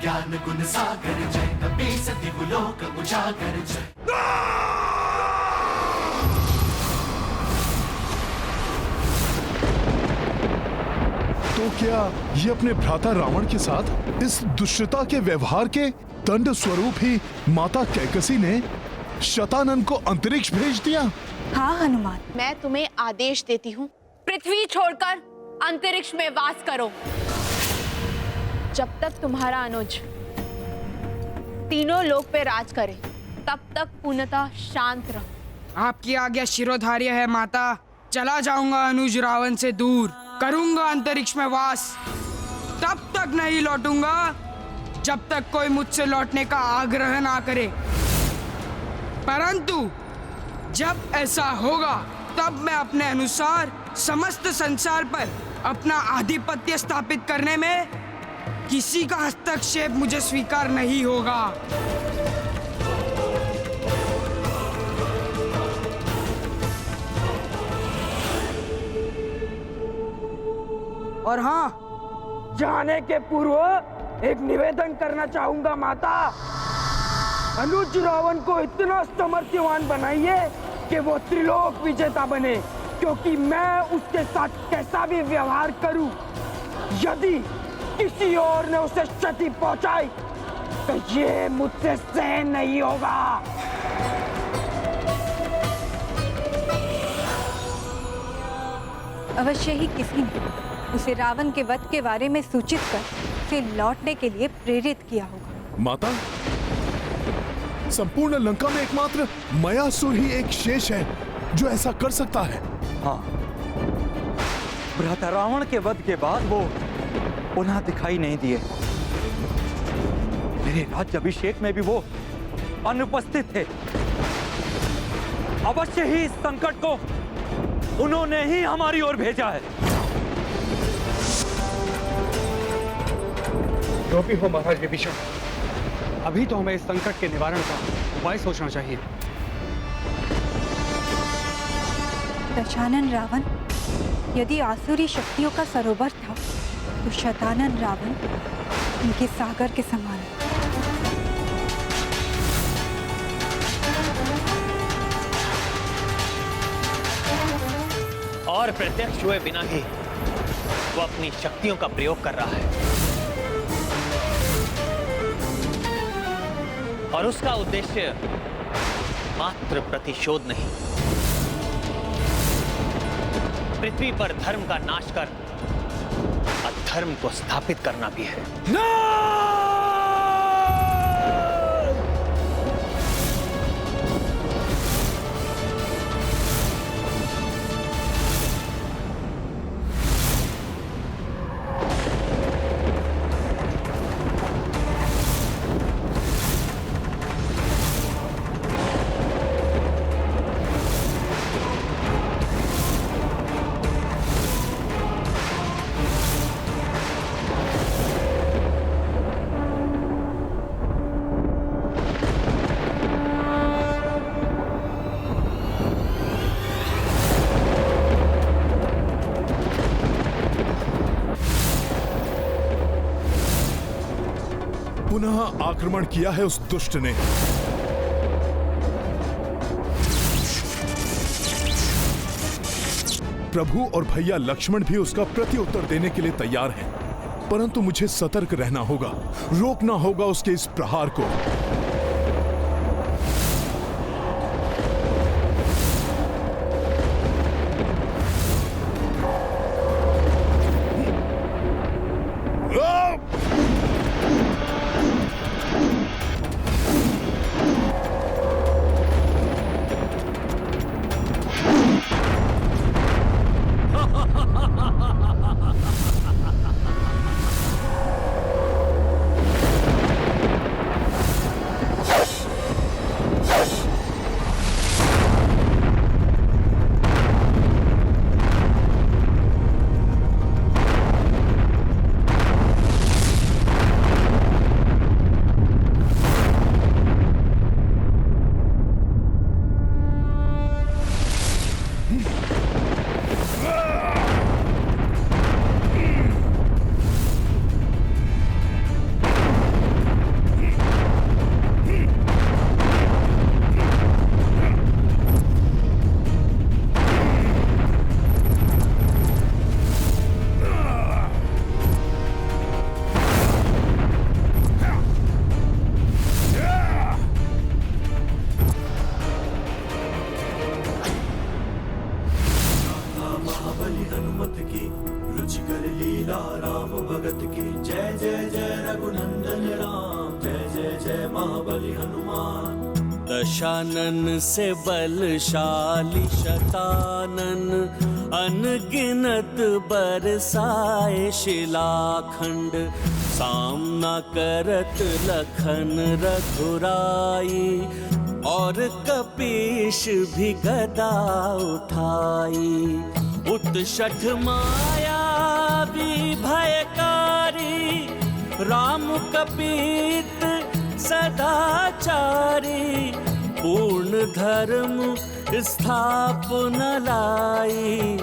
ज्ञान गुण सागर जय, कपि सतिव लोक उजागर जय। तो क्या ये अपने भ्राता रावण के साथ इस दुष्टता के व्यवहार के दंड स्वरूप ही माता कैकसी ने शतानन को अंतरिक्ष भेज दिया? हाँ हनुमान, मैं तुम्हें आदेश देती हूँ, पृथ्वी छोड़कर अंतरिक्ष में वास करो। जब तक तुम्हारा अनुज तीनों लोक पे राज करे, तब तक पूर्णतः शांत रहो। आपकी आज्ञा शिरोधार्य है माता। चला जाऊंगा अनुज रावण से दूर, करूंगा अंतरिक्ष में वास। तब तक नहीं लौटूंगा जब तक कोई मुझसे लौटने का आग्रह ना करे। परंतु जब ऐसा होगा तब मैं अपने अनुसार समस्त संसार पर अपना आधिपत्य स्थापित करने में किसी का हस्तक्षेप मुझे स्वीकार नहीं होगा। और हाँ, जाने के पूर्व एक निवेदन करना चाहूंगा माता। अनुज रावण को इतना सामर्थ्यवान बनाइए कि वो त्रिलोक विजेता बने, क्योंकि मैं उसके साथ कैसा भी व्यवहार करूं, यदि किसी और ने उसे क्षति पहुंचाई तो ये मुझसे सहन नहीं होगा। अवश्य ही किसी ने उसे रावण के वध के बारे में सूचित कर उसे लौटने के लिए प्रेरित किया होगा। माता, संपूर्ण लंका में एकमात्र मयासुर ही एक शेष है जो ऐसा कर सकता है। हाँ, भ्राता रावण के वध के बाद वो पुनः दिखाई नहीं दिए। मेरे राज्याभिषेक में भी वो अनुपस्थित थे। अवश्य ही इस संकट को उन्होंने ही हमारी ओर भेजा है। जो भी हो महाराज विभीषण, अभी तो हमें इस संकट के निवारण का उपाय सोचना चाहिए। दशानन रावण यदि आसुरी शक्तियों का सरोवर था, तो शतानन रावण उनके सागर के समान है। और प्रत्यक्ष हुए बिना ही वो अपनी शक्तियों का प्रयोग कर रहा है, और उसका उद्देश्य मात्र प्रतिशोध नहीं, पृथ्वी पर धर्म का नाश कर अधर्म को स्थापित करना भी है। पुनः आक्रमण किया है उस दुष्ट ने। प्रभु और भैया लक्ष्मण भी उसका प्रत्युत्तर देने के लिए तैयार हैं, परंतु मुझे सतर्क रहना होगा, रोकना होगा उसके इस प्रहार को। हनुमत की, रुचिकर लीला राम भगत की। जय जय जय रघुनंदन राम, जय जय जय महाबली हनुमान। दशानन से बलशाली शतानन, अनगिनत बरसाए शिलाखंड। सामना करत लखन रघुराई, और कपीश भी गदा उठाई। उत्शठ माया भी भयकारी, राम कपीत सदाचारी। पूर्ण धर्म स्थापना लाई,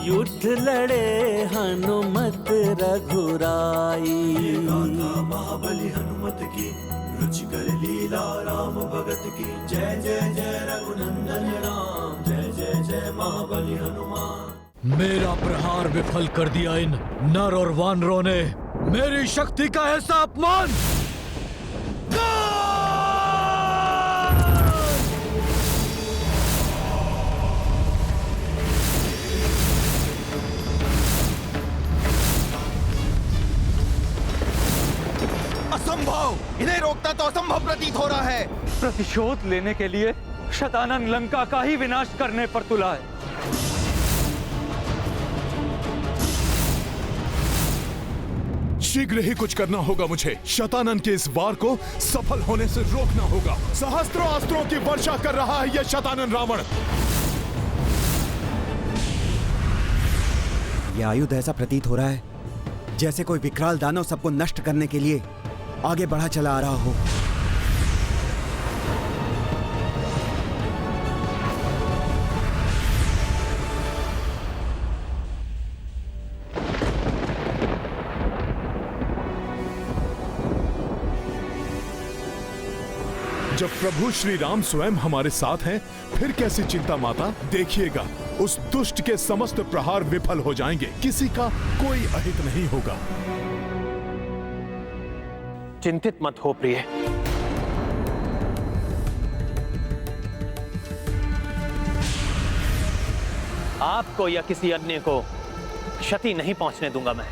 युद्ध लड़े हनुमत रघुराई। गाथा महाबली हनुमत की, रुचिकर लीला राम भगत की। जय जय जय रघुनंदन राम, जय जय जय महाबली हनुमान। मेरा प्रहार विफल कर दिया इन नर और वानरों ने। मेरी शक्ति का ऐसा अपमान। असंभव! इन्हें रोकना तो असंभव प्रतीत हो रहा है। प्रतिशोध लेने के लिए शतानन लंका का ही विनाश करने पर तुला है। शीघ्र ही कुछ करना होगा मुझे। शतानन के इस वार को सफल होने से रोकना होगा। सहस्त्रों अस्त्रों की वर्षा कर रहा है यह शतानन रावण। यह आयुध ऐसा प्रतीत हो रहा है जैसे कोई विकराल दानव सबको नष्ट करने के लिए आगे बढ़ा चला आ रहा हो। जब प्रभु श्री राम स्वयं हमारे साथ हैं, फिर कैसी चिंता माता। देखिएगा, उस दुष्ट के समस्त प्रहार विफल हो जाएंगे। किसी का कोई अहित नहीं होगा। चिंतित मत हो प्रिय। आपको या किसी अन्य को क्षति नहीं पहुंचने दूंगा मैं।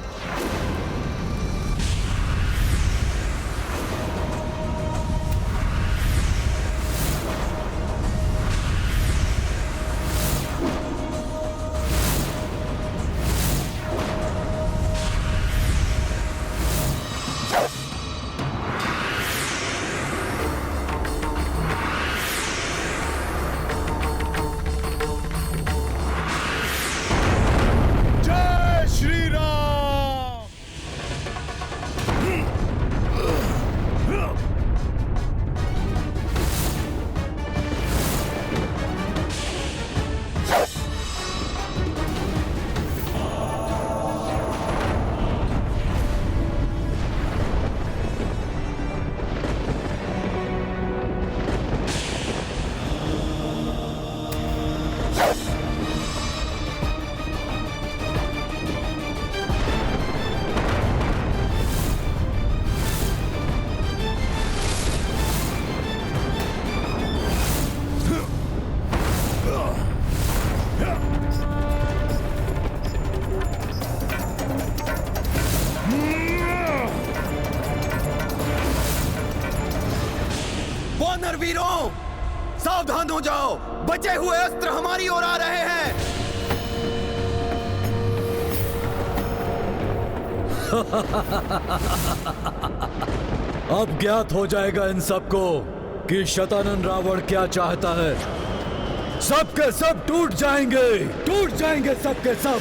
वीरों, सावधान हो जाओ। बचे हुए अस्त्र हमारी ओर आ रहे हैं। अब ज्ञात हो जाएगा इन सबको कि शतानन रावण क्या चाहता है। सबके सब टूट जाएंगे सबके सब।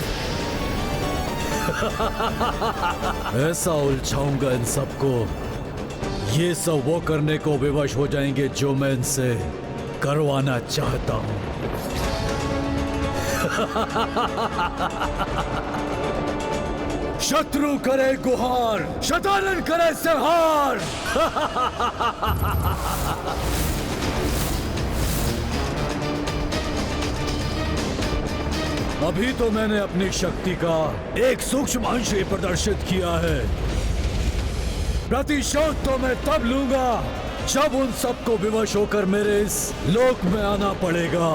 ऐसा उलझाऊंगा इन सबको, ये सब वो करने को विवश हो जाएंगे जो मैं इनसे करवाना चाहता हूं। शत्रु करे गुहार, शतानन करे संहार। अभी तो मैंने अपनी शक्ति का एक सूक्ष्म अंश ही प्रदर्शित किया है। प्रतिशोध तो मैं तब लूंगा जब उन सबको विवश होकर मेरे इस लोक में आना पड़ेगा।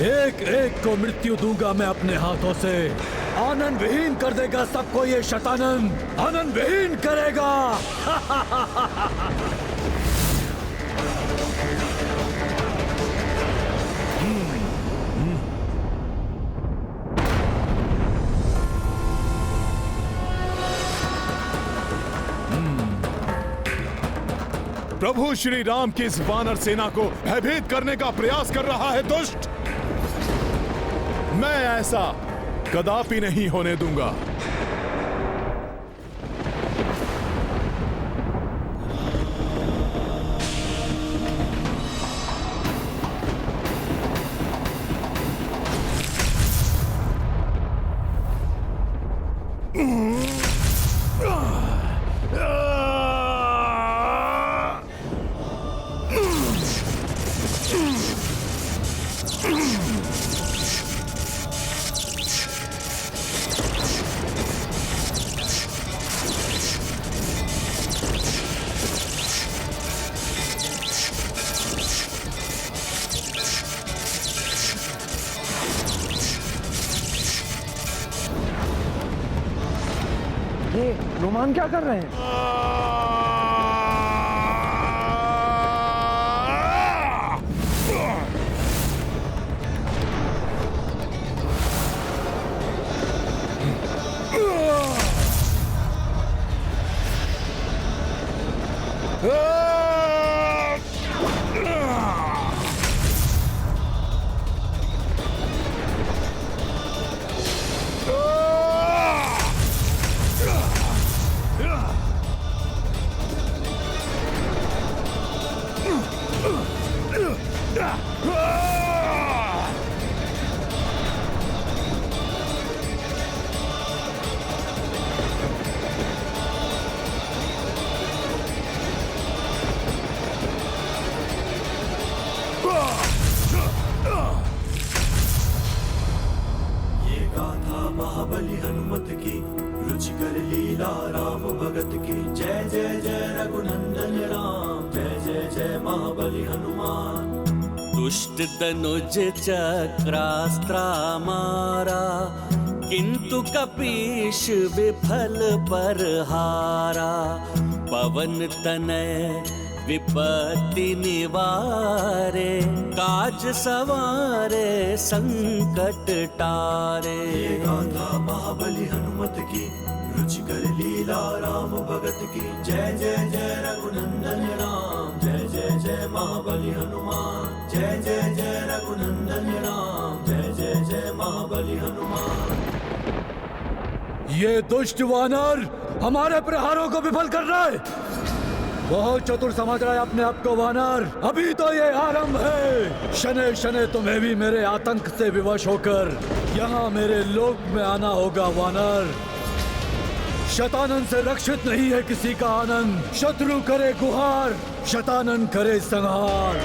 एक एक को मृत्यु दूंगा मैं अपने हाथों से। आनंद विहीन कर देगा सबको ये शतानंद, आनंद विहीन करेगा। प्रभु श्री राम की इस वानर सेना को भयभीत करने का प्रयास कर रहा है दुष्ट। मैं ऐसा कदापि नहीं होने दूंगा। ये रोमान क्या कर रहे हैं? महाबली हनुमत की, रुचिकर लीला राम भगत की। जय जय जय रघुनंदन राम, जय जय जय महाबली हनुमान। दुष्ट दनुज चक्रास्त्रा मारा, किंतु कपीश विफल पर हारा। पवन तनय विपत्ति निवारे, काज सवारे संकट टारे। ये गाथा महाबली हनुमत की, रुचिकर लीला राम भगत की। जय जय जय रघुनंदन राम, जय जय जय महाबली हनुमान। जय जय जय रघुनंदन राम, जय जय जय महाबली हनुमान। ये दुष्ट वानर हमारे प्रहारों को विफल कर रहा है। बहुत चतुर समझ रहा है अपने आप को वानर। अभी तो ये आरंभ है। शनै शनै तुम्हें भी मेरे आतंक से विवश होकर यहाँ मेरे लोक में आना होगा वानर। शतानंद से रक्षित नहीं है किसी का आनंद। शत्रु करे गुहार, शतानंद करे संहार।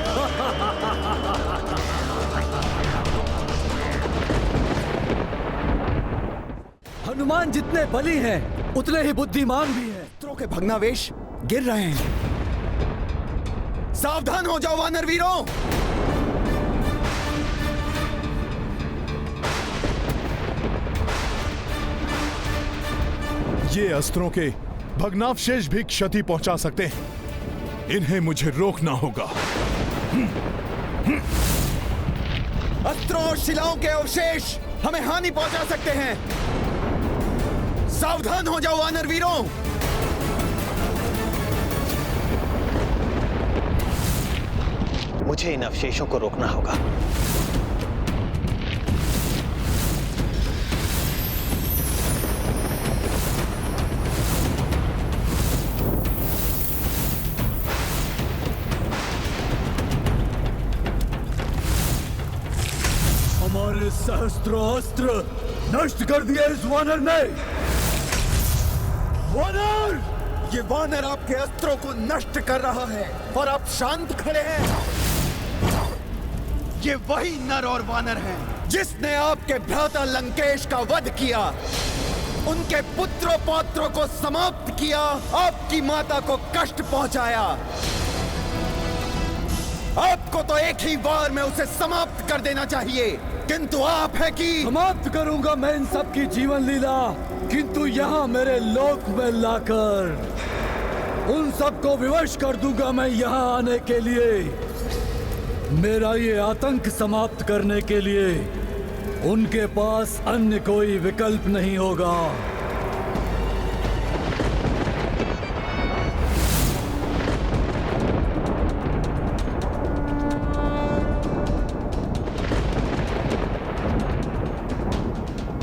हनुमान जितने बली हैं, उतने ही बुद्धिमान भी हैं। शत्रुओं के भग्नावेश गिर रहे हैं। सावधान हो जाओ वानर वीरों। ये अस्त्रों के भग्नावशेष भी क्षति पहुंचा सकते हैं। इन्हें मुझे रोकना होगा। अस्त्रों और शिलाओं के अवशेष हमें हानि पहुंचा सकते हैं। सावधान हो जाओ वानर वीरों। मुझे इन अवशेषों को रोकना होगा। हमारे सहस्त्रों अस्त्र नष्ट कर दिए इस वानर ने। वानर! ये वानर आपके अस्त्रों को नष्ट कर रहा है और आप शांत खड़े हैं। ये वही नर और वानर हैं जिसने आपके भ्राता लंकेश का वध किया, उनके पुत्रों पौत्रों को समाप्त किया, आपकी माता को कष्ट पहुंचाया। आपको तो एक ही बार में उसे समाप्त कर देना चाहिए, किंतु आप है कि समाप्त करूंगा मैं इन सब की जीवन लीला, किंतु यहाँ मेरे लोक में लाकर उन सबको विवश कर दूंगा मैं यहाँ आने के लिए। मेरा ये आतंक समाप्त करने के लिए उनके पास अन्य कोई विकल्प नहीं होगा।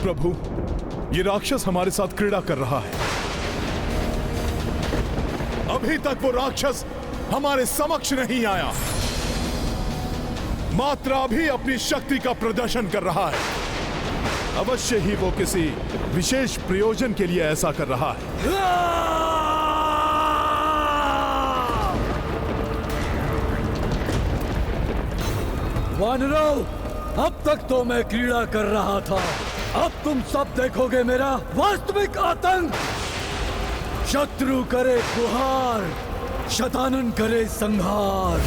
प्रभु, ये राक्षस हमारे साथ क्रीड़ा कर रहा है। अभी तक वो राक्षस हमारे समक्ष नहीं आया, मात्र अभी अपनी शक्ति का प्रदर्शन कर रहा है। अवश्य ही वो किसी विशेष प्रयोजन के लिए ऐसा कर रहा है। वानरों, अब तक तो मैं क्रीड़ा कर रहा था, अब तुम सब देखोगे मेरा वास्तविक आतंक। शत्रु करे गुहार, शतानन करे संहार।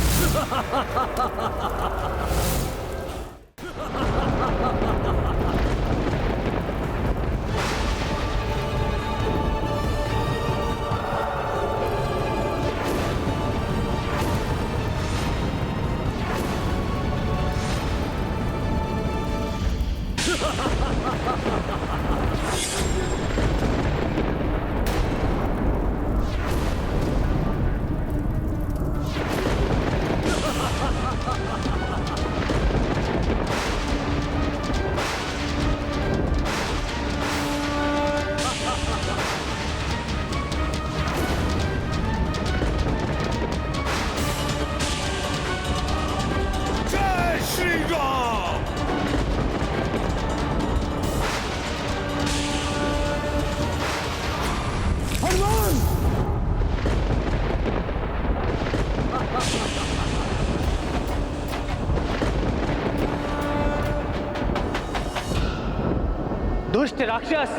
दुष्ट राक्षस,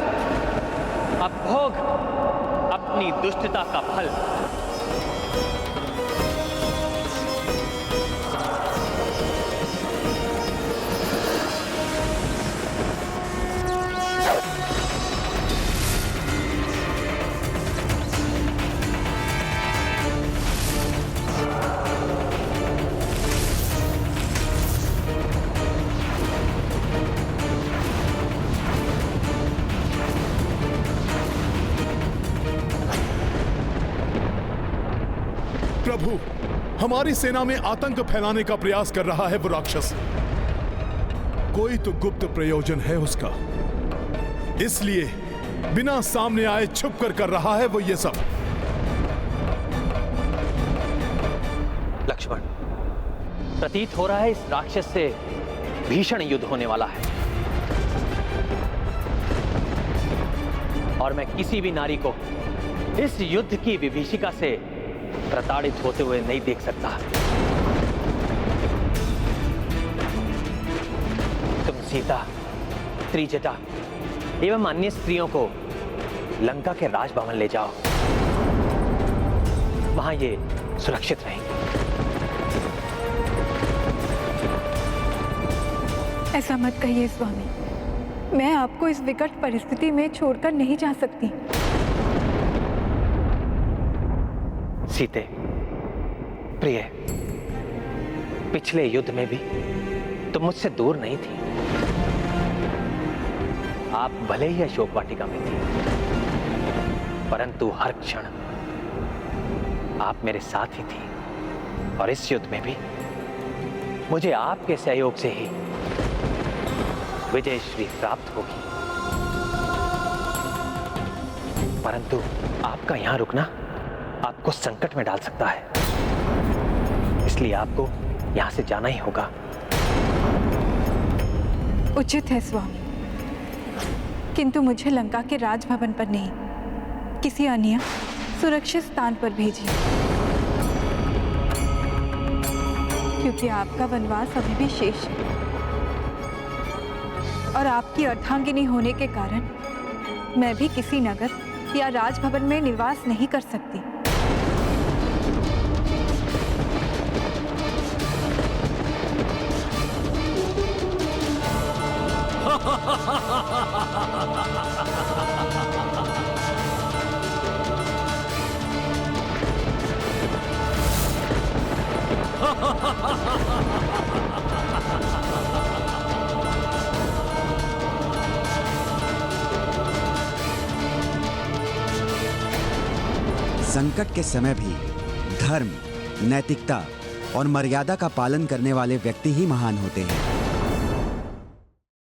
अब भोग अपनी दुष्टता का फल। प्रभु, हमारी सेना में आतंक फैलाने का प्रयास कर रहा है वो राक्षस। कोई तो गुप्त प्रयोजन है उसका, इसलिए बिना सामने आए छुप कर रहा है वो ये सब। लक्ष्मण, प्रतीत हो रहा है इस राक्षस से भीषण युद्ध होने वाला है, और मैं किसी भी नारी को इस युद्ध की विभीषिका से प्रताड़ित होते हुए नहीं देख सकता। तुम सीता, त्रिजटा एवं अन्य स्त्रियों को लंका के राजभवन ले जाओ, वहां ये सुरक्षित रहेंगे। ऐसा मत कहिए स्वामी, मैं आपको इस विकट परिस्थिति में छोड़कर नहीं जा सकती। सीते, प्रिय, पिछले युद्ध में भी तुम मुझसे दूर नहीं थी। आप भले ही अशोक वाटिका में थी, परंतु हर क्षण आप मेरे साथ ही थी, और इस युद्ध में भी मुझे आपके सहयोग से ही विजयश्री प्राप्त होगी। परंतु आपका यहां रुकना आपको संकट में डाल सकता है, इसलिए आपको यहां से जाना ही होगा। उचित है स्वामी, किंतु मुझे लंका के राजभवन पर नहीं, किसी अन्य सुरक्षित स्थान पर भेजिए, क्योंकि आपका वनवास अभी भी शेष है, और आपकी अर्धांगिनी होने के कारण मैं भी किसी नगर या राजभवन में निवास नहीं कर सकती। संकट के समय भी धर्म, नैतिकता और मर्यादा का पालन करने वाले व्यक्ति ही महान होते हैं।